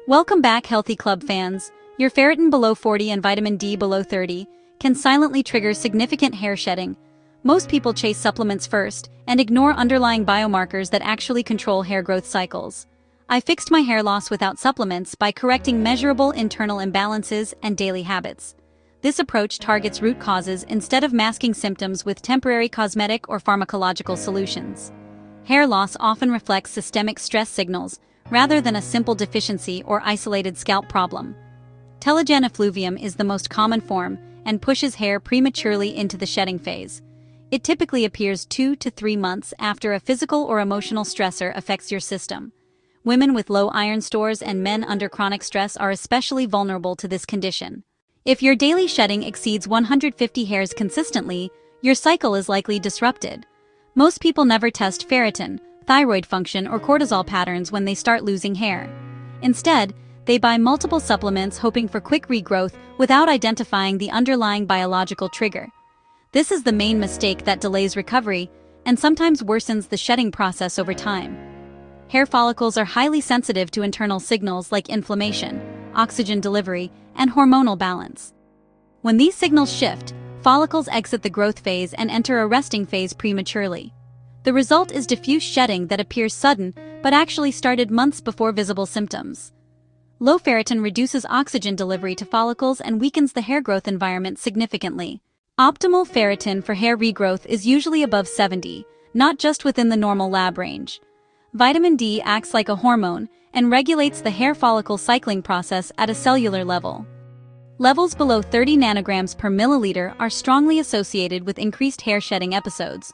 Welcome back, Healthy Club fans. Your ferritin below 40 and vitamin D below 30 can silently trigger significant hair shedding. Most people chase supplements first and ignore underlying biomarkers that actually control hair growth cycles. I fixed my hair loss without supplements by correcting measurable internal imbalances and daily habits. This approach targets root causes instead of masking symptoms with temporary cosmetic or pharmacological solutions. Hair loss often reflects systemic stress signals rather than a simple deficiency or isolated scalp problem. Telogen effluvium is the most common form and pushes hair prematurely into the shedding phase. It typically appears 2 to 3 months after a physical or emotional stressor affects your system. Women with low iron stores and men under chronic stress are especially vulnerable to this condition. If your daily shedding exceeds 150 hairs consistently, your cycle is likely disrupted. Most people never test ferritin, thyroid function, or cortisol patterns when they start losing hair. Instead, they buy multiple supplements hoping for quick regrowth without identifying the underlying biological trigger. This is the main mistake that delays recovery and sometimes worsens the shedding process over time. Hair follicles are highly sensitive to internal signals like inflammation, oxygen delivery, and hormonal balance. When these signals shift, follicles exit the growth phase and enter a resting phase prematurely. The result is diffuse shedding that appears sudden but actually started months before visible symptoms. Low ferritin reduces oxygen delivery to follicles and weakens the hair growth environment significantly. Optimal ferritin for hair regrowth is usually above 70, not just within the normal lab range. Vitamin D acts like a hormone and regulates the hair follicle cycling process at a cellular level. Levels below 30 nanograms per milliliter are strongly associated with increased hair shedding episodes.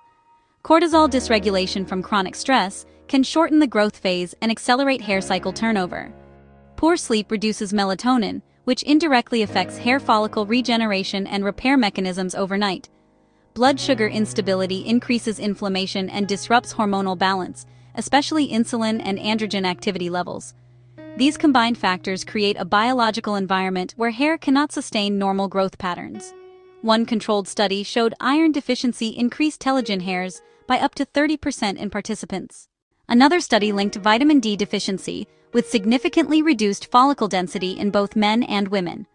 Cortisol dysregulation from chronic stress can shorten the growth phase and accelerate hair cycle turnover. Poor sleep reduces melatonin, which indirectly affects hair follicle regeneration and repair mechanisms overnight. Blood sugar instability increases inflammation and disrupts hormonal balance, especially insulin and androgen activity levels. These combined factors create a biological environment where hair cannot sustain normal growth patterns. One controlled study showed iron deficiency increased telogen hairs by up to 30% in participants. Another study linked vitamin D deficiency with significantly reduced follicle density in both men and women.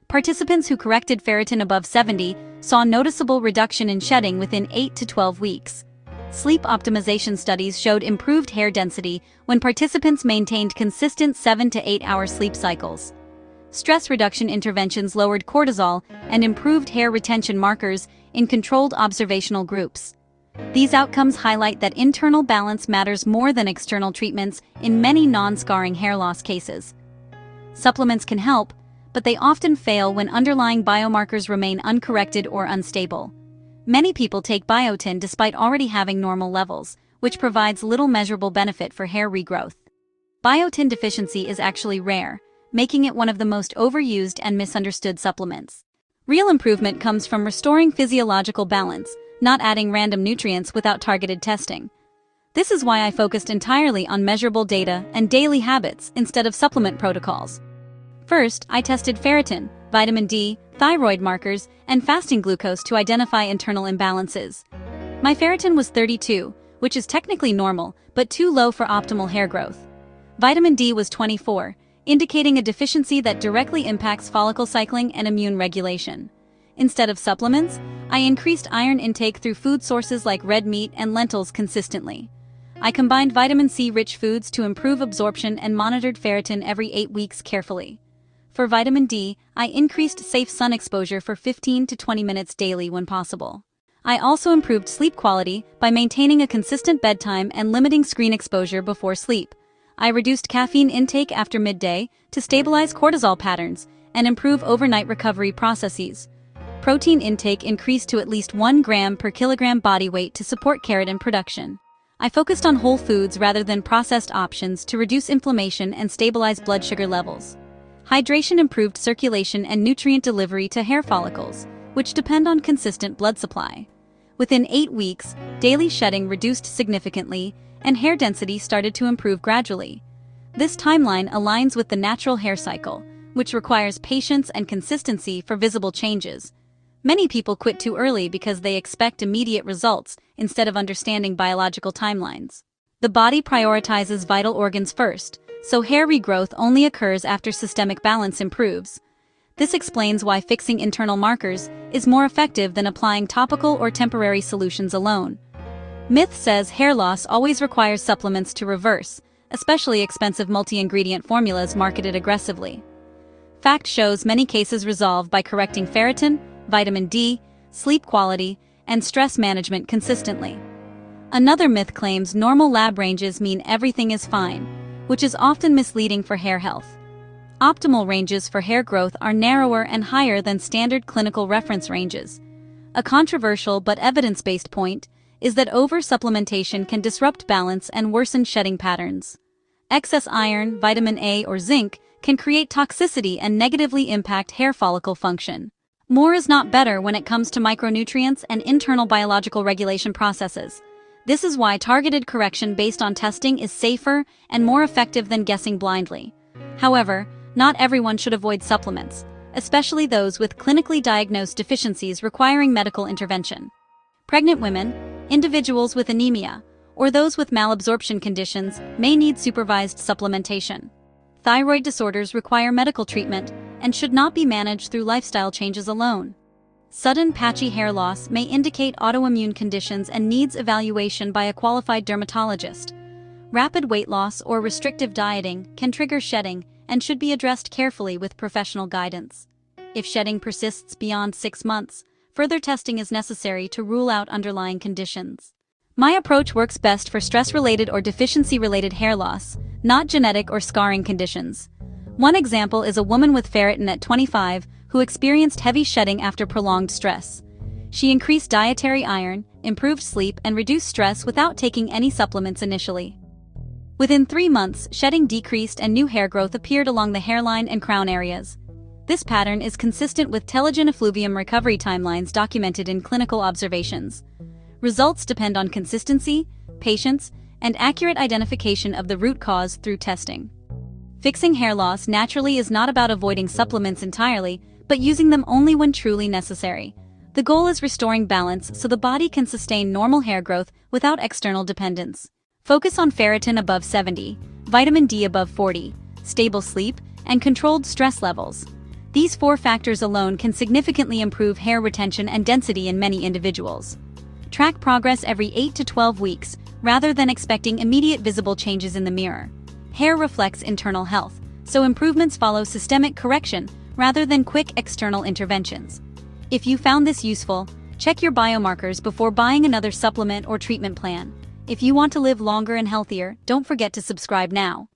Participants who corrected ferritin above 70 saw noticeable reduction in shedding within 8 to 12 weeks. Sleep optimization studies showed improved hair density when participants maintained consistent 7 to 8 hour sleep cycles. Stress reduction interventions lowered cortisol and improved hair retention markers in controlled observational groups. These outcomes highlight that internal balance matters more than external treatments in many non-scarring hair loss cases. Supplements can help, but they often fail when underlying biomarkers remain uncorrected or unstable. Many people take biotin despite already having normal levels, which provides little measurable benefit for hair regrowth. Biotin deficiency is actually rare, making it one of the most overused and misunderstood supplements. Real improvement comes from restoring physiological balance, not adding random nutrients without targeted testing. This is why I focused entirely on measurable data and daily habits instead of supplement protocols. First, I tested ferritin, vitamin D, thyroid markers, and fasting glucose to identify internal imbalances. My ferritin was 32, which is technically normal, but too low for optimal hair growth. Vitamin D was 24, indicating a deficiency that directly impacts follicle cycling and immune regulation. Instead of supplements, I increased iron intake through food sources like red meat and lentils consistently. I combined vitamin C-rich foods to improve absorption and monitored ferritin every 8 weeks carefully. For vitamin D, I increased safe sun exposure for 15 to 20 minutes daily when possible. I also improved sleep quality by maintaining a consistent bedtime and limiting screen exposure before sleep. I reduced caffeine intake after midday to stabilize cortisol patterns and improve overnight recovery processes. Protein intake increased to at least 1 gram per kilogram body weight to support keratin production. I focused on whole foods rather than processed options to reduce inflammation and stabilize blood sugar levels. Hydration improved circulation and nutrient delivery to hair follicles, which depend on consistent blood supply. Within 8 weeks, daily shedding reduced significantly, and hair density started to improve gradually. This timeline aligns with the natural hair cycle, which requires patience and consistency for visible changes. Many people quit too early because they expect immediate results instead of understanding biological timelines. The body prioritizes vital organs first, so hair regrowth only occurs after systemic balance improves. This explains why fixing internal markers is more effective than applying topical or temporary solutions alone. Myth says hair loss always requires supplements to reverse, especially expensive multi-ingredient formulas marketed aggressively. Fact shows many cases resolve by correcting ferritin, vitamin D, sleep quality, and stress management consistently. Another myth claims normal lab ranges mean everything is fine, which is often misleading for hair health. Optimal ranges for hair growth are narrower and higher than standard clinical reference ranges. A controversial but evidence-based point is that over-supplementation can disrupt balance and worsen shedding patterns. Excess iron, vitamin A, or zinc can create toxicity and negatively impact hair follicle function. More is not better when it comes to micronutrients and internal biological regulation processes. This is why targeted correction based on testing is safer and more effective than guessing blindly. However, not everyone should avoid supplements, especially those with clinically diagnosed deficiencies requiring medical intervention. Pregnant women, individuals with anemia, or those with malabsorption conditions may need supervised supplementation. Thyroid disorders require medical treatment and should not be managed through lifestyle changes alone. Sudden patchy hair loss may indicate autoimmune conditions and needs evaluation by a qualified dermatologist. Rapid weight loss or restrictive dieting can trigger shedding and should be addressed carefully with professional guidance. If shedding persists beyond 6 months, further testing is necessary to rule out underlying conditions. My approach works best for stress-related or deficiency-related hair loss, not genetic or scarring conditions. One example is a woman with ferritin at 25 who experienced heavy shedding after prolonged stress. She increased dietary iron, improved sleep, and reduced stress without taking any supplements initially. Within 3 months, shedding decreased and new hair growth appeared along the hairline and crown areas. This pattern is consistent with telogen effluvium recovery timelines documented in clinical observations. Results depend on consistency, patience, and accurate identification of the root cause through testing. Fixing hair loss naturally is not about avoiding supplements entirely, but using them only when truly necessary. The goal is restoring balance so the body can sustain normal hair growth without external dependence. Focus on ferritin above 70, vitamin D above 40, stable sleep, and controlled stress levels. These 4 factors alone can significantly improve hair retention and density in many individuals. Track progress every 8 to 12 weeks, rather than expecting immediate visible changes in the mirror. Hair reflects internal health, so improvements follow systemic correction rather than quick external interventions. If you found this useful, check your biomarkers before buying another supplement or treatment plan. If you want to live longer and healthier, don't forget to subscribe now.